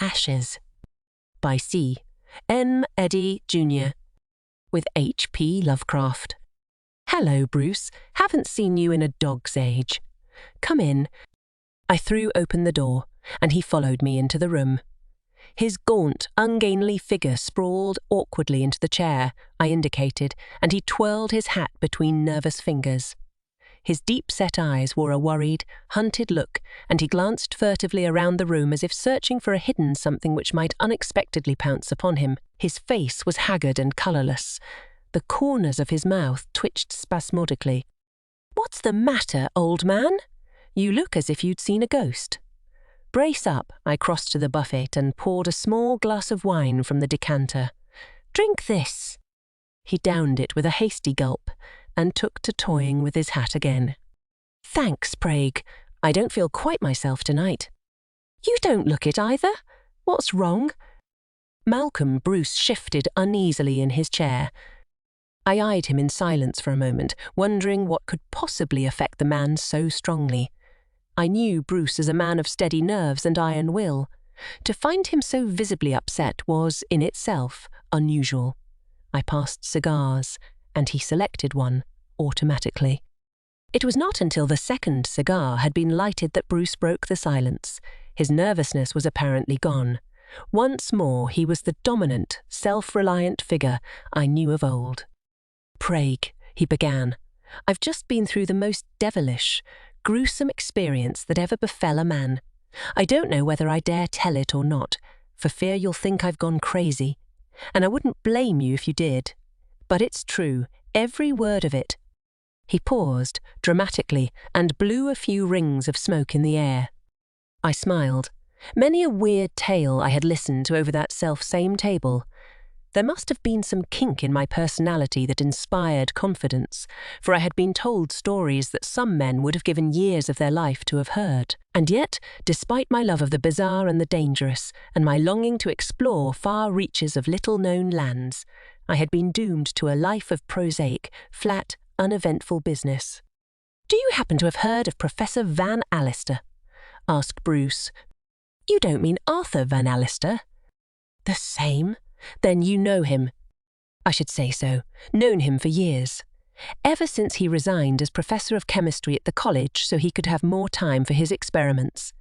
Ashes by C. M. Eddy, Jr. with H.P. Lovecraft. Hello, Bruce. Haven't seen you in a dog's age. Come in. I threw open the door, and he followed me into the room. His gaunt, ungainly figure sprawled awkwardly into the chair I indicated, and he twirled his hat between nervous fingers. His deep-set eyes wore a worried, hunted look, and he glanced furtively around the room as if searching for a hidden something which might unexpectedly pounce upon him. His face was haggard and colourless. The corners of his mouth twitched spasmodically. "What's the matter, old man? You look as if you'd seen a ghost." "Brace up," I crossed to the buffet and poured a small glass of wine from the decanter. "Drink this." He downed it with a hasty gulp and took to toying with his hat again. "Thanks, Prague. I don't feel quite myself tonight." "You don't look it either. What's wrong?" Malcolm Bruce shifted uneasily in his chair. I eyed him in silence for a moment, wondering what could possibly affect the man so strongly. I knew Bruce as a man of steady nerves and iron will. To find him so visibly upset was, in itself, unusual. I passed cigars, and he selected one, automatically. It was not until the second cigar had been lighted that Bruce broke the silence. His nervousness was apparently gone. Once more he was the dominant, self-reliant figure I knew of old. "Prague," he began, "I've just been through the most devilish, gruesome experience that ever befell a man. I don't know whether I dare tell it or not, for fear you'll think I've gone crazy, and I wouldn't blame you if you did. But it's true, every word of it." He paused, dramatically, and blew a few rings of smoke in the air. I smiled. Many a weird tale I had listened to over that self-same table. There must have been some kink in my personality that inspired confidence, for I had been told stories that some men would have given years of their life to have heard. And yet, despite my love of the bizarre and the dangerous, and my longing to explore far reaches of little-known lands, I had been doomed to a life of prosaic, flat, uneventful business. "Do you happen to have heard of Professor Van Allister?" asked Bruce. "You don't mean Arthur Van Allister?" "The same? Then you know him." "I should say so. Known him for years. Ever since he resigned as Professor of Chemistry at the college so he could have more time for his experiments.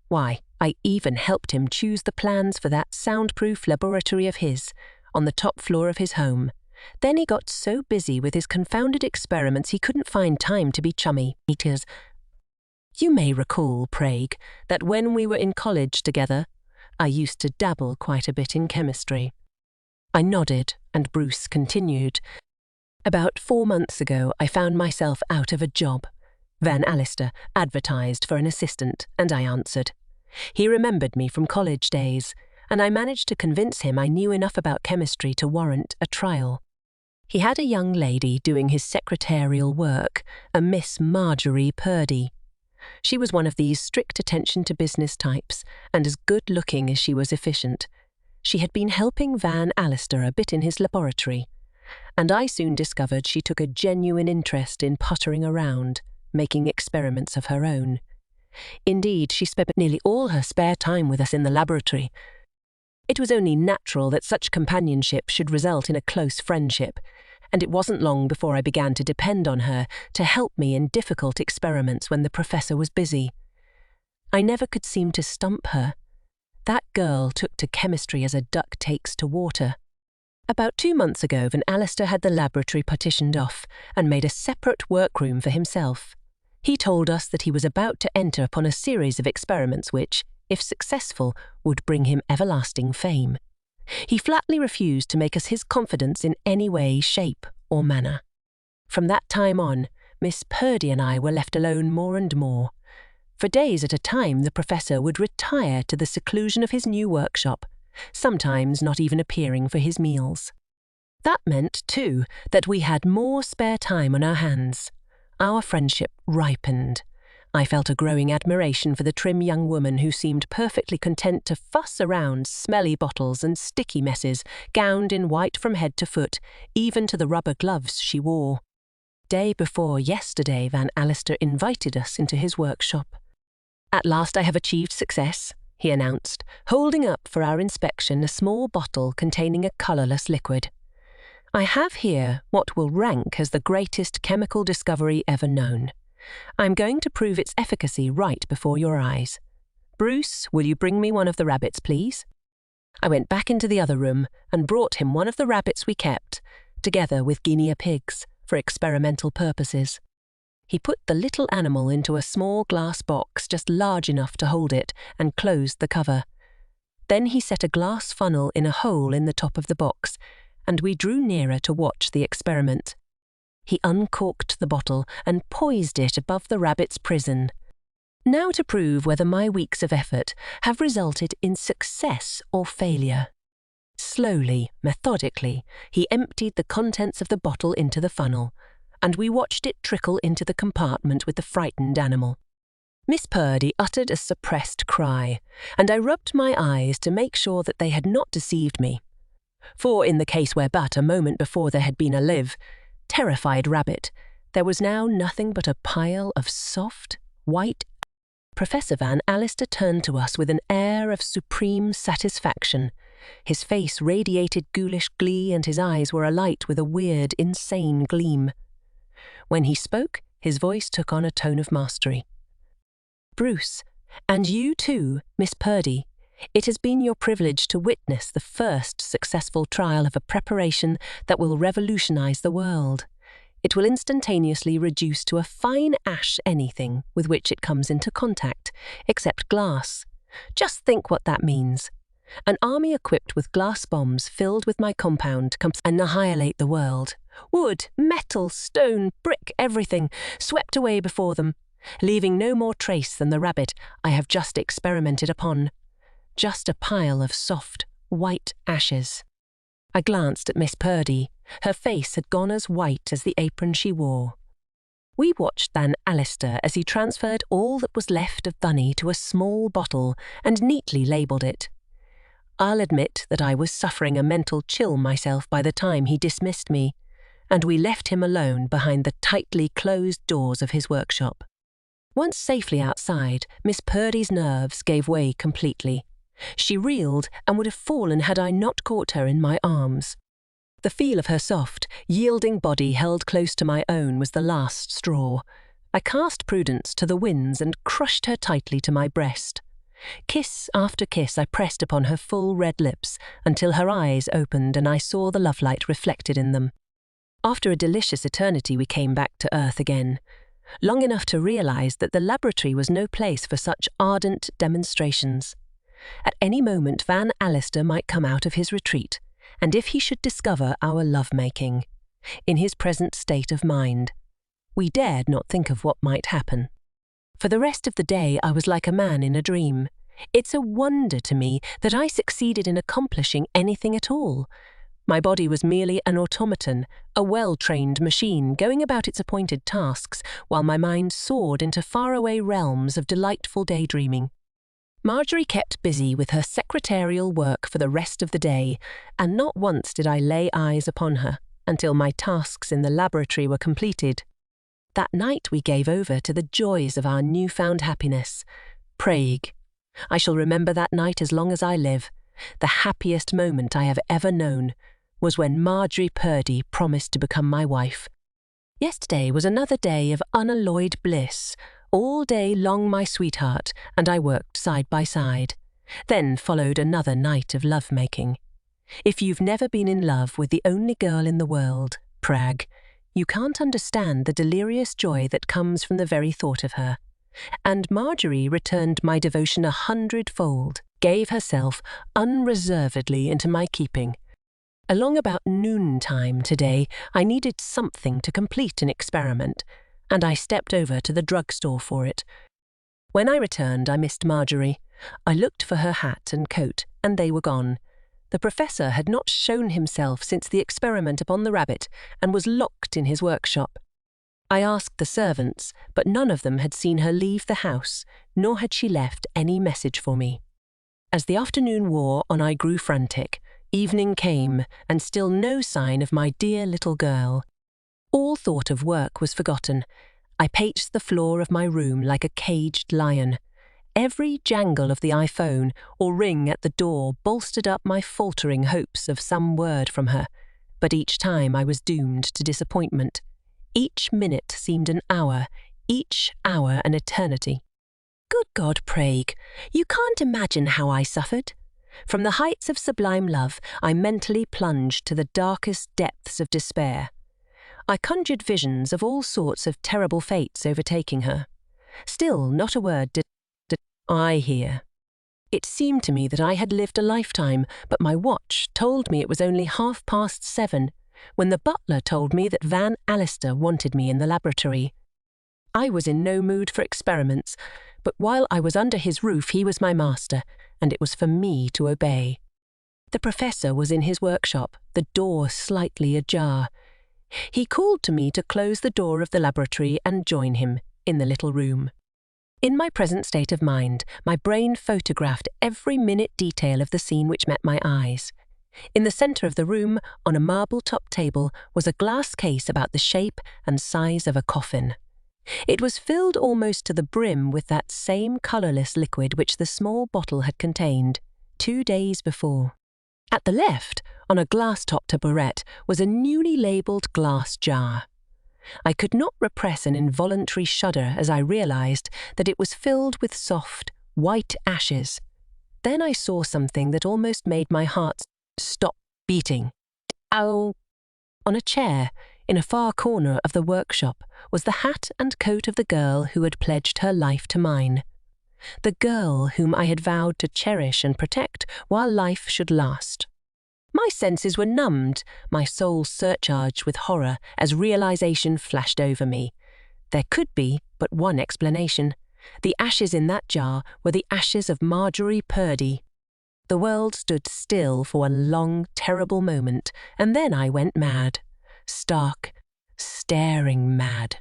Why, I even helped him choose the plans for that soundproof laboratory of his, on the top floor of his home. Then he got so busy with his confounded experiments he couldn't find time to be chummy. You may recall, Prague, that when we were in college together, I used to dabble quite a bit in chemistry." I nodded, and Bruce continued. "About 4 months ago, I found myself out of a job. Van Allister advertised for an assistant, and I answered. He remembered me from college days, and I managed to convince him I knew enough about chemistry to warrant a trial. He had a young lady doing his secretarial work, a Miss Marjorie Purdy. She was one of these strict attention-to-business types, and as good-looking as she was efficient. She had been helping Van Allister a bit in his laboratory, and I soon discovered she took a genuine interest in puttering around, making experiments of her own. Indeed, she spent nearly all her spare time with us in the laboratory. It was only natural that such companionship should result in a close friendship, and it wasn't long before I began to depend on her to help me in difficult experiments when the professor was busy. I never could seem to stump her. That girl took to chemistry as a duck takes to water. About 2 months ago, Van Allister had the laboratory partitioned off and made a separate workroom for himself. He told us that he was about to enter upon a series of experiments which, if successful, would bring him everlasting fame. He flatly refused to make us his confidants in any way, shape, or manner. From that time on, Miss Purdy and I were left alone more and more. For days at a time, the professor would retire to the seclusion of his new workshop, sometimes not even appearing for his meals. That meant, too, that we had more spare time on our hands. Our friendship ripened. I felt a growing admiration for the trim young woman who seemed perfectly content to fuss around smelly bottles and sticky messes, gowned in white from head to foot, even to the rubber gloves she wore. Day before yesterday, Van Allister invited us into his workshop. "At last I have achieved success," he announced, holding up for our inspection a small bottle containing a colourless liquid. I have here what will rank as the greatest chemical discovery ever known. I'm going to prove its efficacy right before your eyes. Bruce, will you bring me one of the rabbits, please? I went back into the other room and brought him one of the rabbits we kept, together with guinea pigs, for experimental purposes. He put the little animal into a small glass box just large enough to hold it and closed the cover. Then he set a glass funnel in a hole in the top of the box, and we drew nearer to watch the experiment. He uncorked the bottle and poised it above the rabbit's prison. Now to prove whether my weeks of effort have resulted in success or failure. Slowly, methodically, he emptied the contents of the bottle into the funnel, and we watched it trickle into the compartment with the frightened animal. Miss Purdy uttered a suppressed cry, and I rubbed my eyes to make sure that they had not deceived me. For in the case where but a moment before there had been a live, terrified rabbit, there was now nothing but a pile of soft, white. Professor Van Allister turned to us with an air of supreme satisfaction. His face radiated ghoulish glee and his eyes were alight with a weird, insane gleam. When he spoke, his voice took on a tone of mastery. Bruce, and you too, Miss Purdy, it has been your privilege to witness the first successful trial of a preparation that will revolutionize the world. It will instantaneously reduce to a fine ash anything with which it comes into contact, except glass. Just think what that means. An army equipped with glass bombs filled with my compound comes and annihilate the world. Wood, metal, stone, brick, everything, swept away before them, leaving no more trace than the rabbit I have just experimented upon. Just a pile of soft, white ashes. I glanced at Miss Purdy. Her face had gone as white as the apron she wore. We watched Van Allister as he transferred all that was left of Bunny to a small bottle and neatly labelled it. I'll admit that I was suffering a mental chill myself by the time he dismissed me, and we left him alone behind the tightly closed doors of his workshop. Once safely outside, Miss Purdy's nerves gave way completely. She reeled and would have fallen had I not caught her in my arms. The feel of her soft, yielding body held close to my own was the last straw. I cast Prudence to the winds and crushed her tightly to my breast. Kiss after kiss I pressed upon her full red lips until her eyes opened and I saw the lovelight reflected in them. After a delicious eternity we came back to earth again, long enough to realize that the laboratory was no place for such ardent demonstrations. At any moment Van Allister might come out of his retreat, and if he should discover our love-making, in his present state of mind, we dared not think of what might happen. For the rest of the day I was like a man in a dream. It's a wonder to me that I succeeded in accomplishing anything at all. My body was merely an automaton, a well-trained machine going about its appointed tasks, while my mind soared into faraway realms of delightful daydreaming. Marjorie kept busy with her secretarial work for the rest of the day, and not once did I lay eyes upon her until my tasks in the laboratory were completed. That night we gave over to the joys of our newfound happiness. Prague. I shall remember that night as long as I live. The happiest moment I have ever known was when Marjorie Purdy promised to become my wife. Yesterday was another day of unalloyed bliss. All day long my sweetheart and I worked side by side. Then followed another night of love-making. If you've never been in love with the only girl in the world, Prague, you can't understand the delirious joy that comes from the very thought of her. And Marjorie returned my devotion 100-fold, gave herself unreservedly into my keeping. Along about noontime today, I needed something to complete an experiment, and I stepped over to the drugstore for it. When I returned, I missed Marjorie. I looked for her hat and coat, and they were gone. The professor had not shown himself since the experiment upon the rabbit, and was locked in his workshop. I asked the servants, but none of them had seen her leave the house, nor had she left any message for me. As the afternoon wore on, I grew frantic. Evening came, and still no sign of my dear little girl. All thought of work was forgotten. I paced the floor of my room like a caged lion. Every jangle of the iPhone or ring at the door bolstered up my faltering hopes of some word from her, but each time I was doomed to disappointment. Each minute seemed an hour, each hour an eternity. Good God, Prague, you can't imagine how I suffered. From the heights of sublime love, I mentally plunged to the darkest depths of despair. I conjured visions of all sorts of terrible fates overtaking her. Still, not a word did I hear. It seemed to me that I had lived a lifetime, but my watch told me it was only 7:30 when the butler told me that Van Allister wanted me in the laboratory. I was in no mood for experiments, but while I was under his roof he was my master, and it was for me to obey. The professor was in his workshop, the door slightly ajar. He called to me to close the door of the laboratory and join him in the little room. In my present state of mind, my brain photographed every minute detail of the scene which met my eyes. In the centre of the room, on a marble-top table, was a glass case about the shape and size of a coffin. It was filled almost to the brim with that same colourless liquid which the small bottle had contained 2 days before. At the left, on a glass-top tabourette, was a newly labelled glass jar. I could not repress an involuntary shudder as I realised that it was filled with soft, white ashes. Then I saw something that almost made my heart stop beating. Ow! On a chair, in a far corner of the workshop, was the hat and coat of the girl who had pledged her life to mine. The girl whom I had vowed to cherish and protect while life should last. My senses were numbed, my soul surcharged with horror as realization flashed over me. There could be but one explanation. The ashes in that jar were the ashes of Marjorie Purdy. The world stood still for one long, terrible moment, and then I went mad. Stark, staring mad.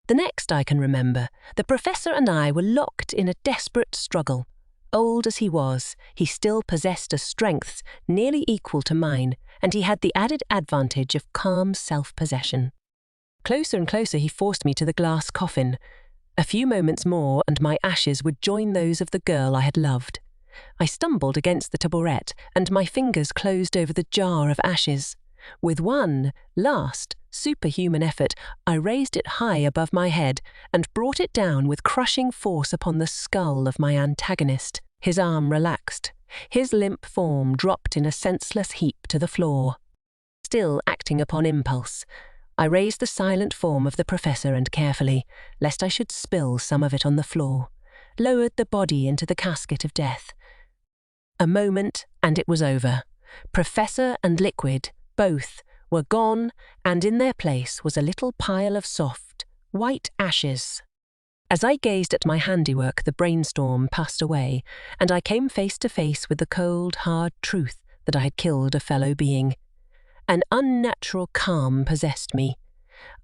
The next I can remember, the professor and I were locked in a desperate struggle. Old as he was, he still possessed a strength nearly equal to mine, and he had the added advantage of calm self-possession. Closer and closer he forced me to the glass coffin. A few moments more and my ashes would join those of the girl I had loved. I stumbled against the tabourette, and my fingers closed over the jar of ashes. With one last, superhuman effort, I raised it high above my head and brought it down with crushing force upon the skull of my antagonist. His arm relaxed. His limp form dropped in a senseless heap to the floor. Still acting upon impulse, I raised the silent form of the professor and carefully, lest I should spill some of it on the floor, lowered the body into the casket of death. A moment, and it was over. Professor and liquid, both, were gone, and in their place was a little pile of soft, white ashes. As I gazed at my handiwork, the brainstorm passed away, and I came face to face with the cold, hard truth that I had killed a fellow being. An unnatural calm possessed me.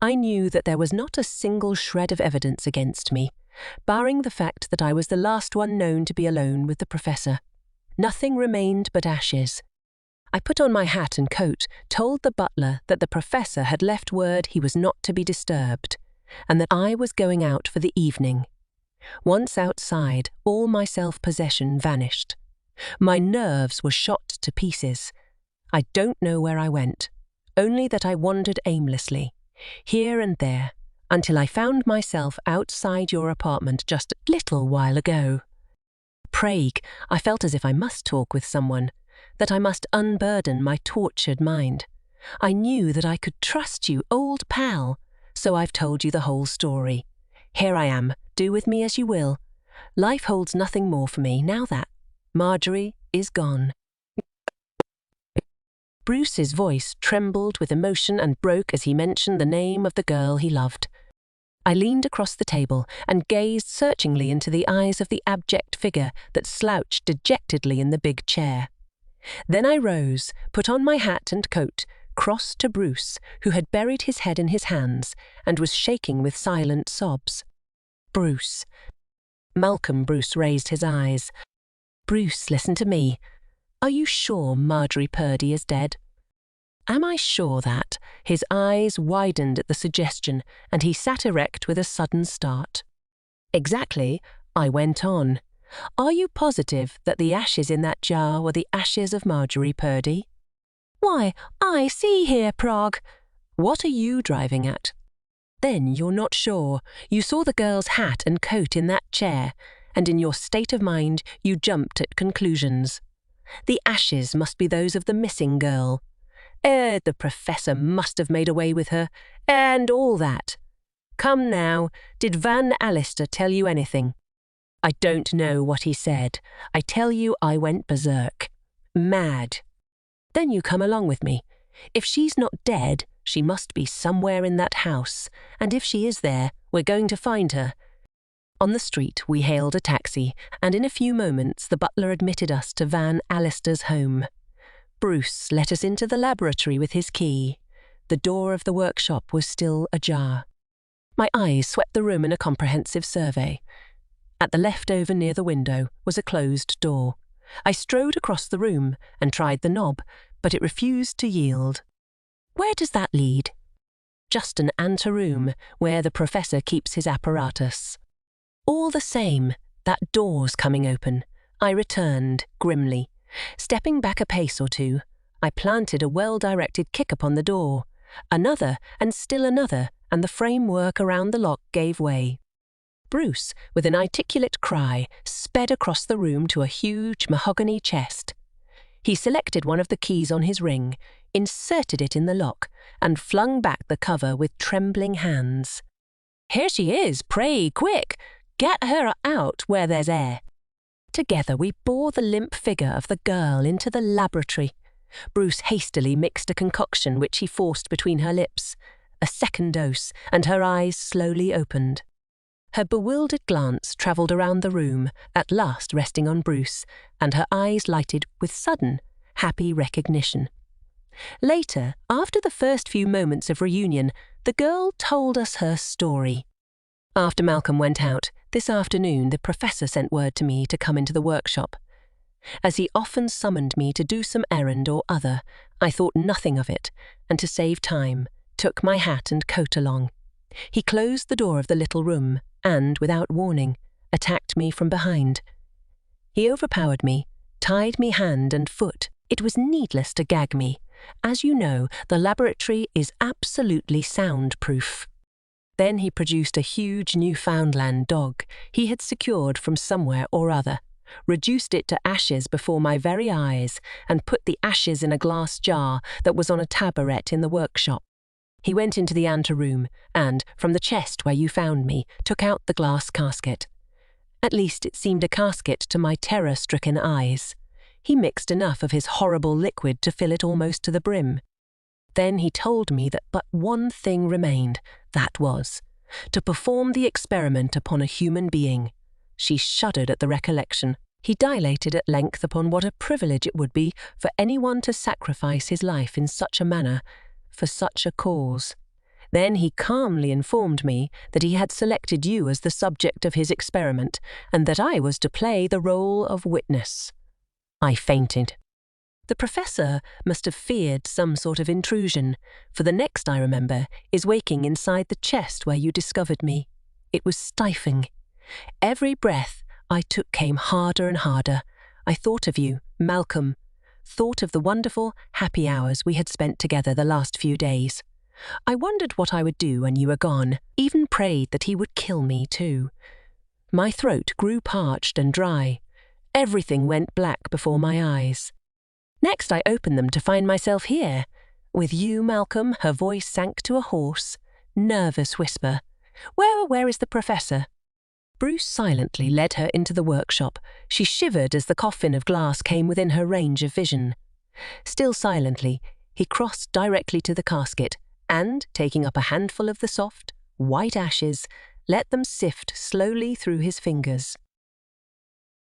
I knew that there was not a single shred of evidence against me, barring the fact that I was the last one known to be alone with the professor. Nothing remained but ashes. I put on my hat and coat, told the butler that the professor had left word he was not to be disturbed, and that I was going out for the evening. Once outside, all my self-possession vanished. My nerves were shot to pieces. I don't know where I went, only that I wandered aimlessly, here and there, until I found myself outside your apartment just a little while ago. Prague, I felt as if I must talk with someone, that I must unburden my tortured mind. I knew that I could trust you, old pal, so I've told you the whole story. Here I am, do with me as you will. Life holds nothing more for me now that Marjorie is gone. Bruce's voice trembled with emotion and broke as he mentioned the name of the girl he loved. I leaned across the table and gazed searchingly into the eyes of the abject figure that slouched dejectedly in the big chair. Then I rose, put on my hat and coat, crossed to Bruce, who had buried his head in his hands and was shaking with silent sobs. Bruce. Malcolm Bruce raised his eyes. Bruce, listen to me. Are you sure Marjorie Purdy is dead? Am I sure that? His eyes widened at the suggestion, and he sat erect with a sudden start. Exactly, I went on. Are you positive that the ashes in that jar were the ashes of Marjorie Purdy? Why, I see here, Prague. What are you driving at? Then you're not sure. You saw the girl's hat and coat in that chair, and in your state of mind you jumped at conclusions. The ashes must be those of the missing girl. The professor must have made away with her, and all that. Come now, did Van Allister tell you anything? I don't know what he said. I tell you I went berserk. Mad. Then you come along with me. If she's not dead, she must be somewhere in that house, and if she is there, we're going to find her. On the street, we hailed a taxi, and in a few moments the butler admitted us to Van Allister's home. Bruce let us into the laboratory with his key. The door of the workshop was still ajar. My eyes swept the room in a comprehensive survey. At the left over near the window was a closed door. I strode across the room and tried the knob, but it refused to yield. Where does that lead? Just an anteroom where the professor keeps his apparatus. All the same, that door's coming open. I returned, grimly. Stepping back a pace or two, I planted a well-directed kick upon the door. Another, and still another, and the framework around the lock gave way. Bruce, with an articulate cry, sped across the room to a huge mahogany chest. He selected one of the keys on his ring, inserted it in the lock, and flung back the cover with trembling hands. "Here she is, pray, quick! Get her out where there's air." Together we bore the limp figure of the girl into the laboratory. Bruce hastily mixed a concoction which he forced between her lips. A second dose, and her eyes slowly opened. Her bewildered glance travelled around the room, at last resting on Bruce, and her eyes lighted with sudden, happy recognition. Later, after the first few moments of reunion, the girl told us her story. After Malcolm went out, this afternoon the professor sent word to me to come into the workshop. As he often summoned me to do some errand or other, I thought nothing of it, and to save time, took my hat and coat along. He closed the door of the little room, and, without warning, attacked me from behind. He overpowered me, tied me hand and foot. It was needless to gag me. As you know, the laboratory is absolutely soundproof. Then he produced a huge Newfoundland dog he had secured from somewhere or other, reduced it to ashes before my very eyes, and put the ashes in a glass jar that was on a taboret in the workshop. He went into the anteroom and, from the chest where you found me, took out the glass casket. At least it seemed a casket to my terror-stricken eyes. He mixed enough of his horrible liquid to fill it almost to the brim. Then he told me that but one thing remained, that was, to perform the experiment upon a human being. She shuddered at the recollection. He dilated at length upon what a privilege it would be for anyone to sacrifice his life in such a manner, for such a cause. Then he calmly informed me that he had selected you as the subject of his experiment, and that I was to play the role of witness. I fainted. The professor must have feared some sort of intrusion, for the next I remember is waking inside the chest where you discovered me. It was stifling. Every breath I took came harder and harder. I thought of you, Malcolm, thought of the wonderful, happy hours we had spent together the last few days. I wondered what I would do when you were gone, even prayed that he would kill me too. My throat grew parched and dry. Everything went black before my eyes. Next I opened them to find myself here. With you, Malcolm, her voice sank to a hoarse, nervous whisper. Where is the professor?" Bruce silently led her into the workshop. She shivered as the coffin of glass came within her range of vision. Still silently, he crossed directly to the casket and, taking up a handful of the soft, white ashes, let them sift slowly through his fingers.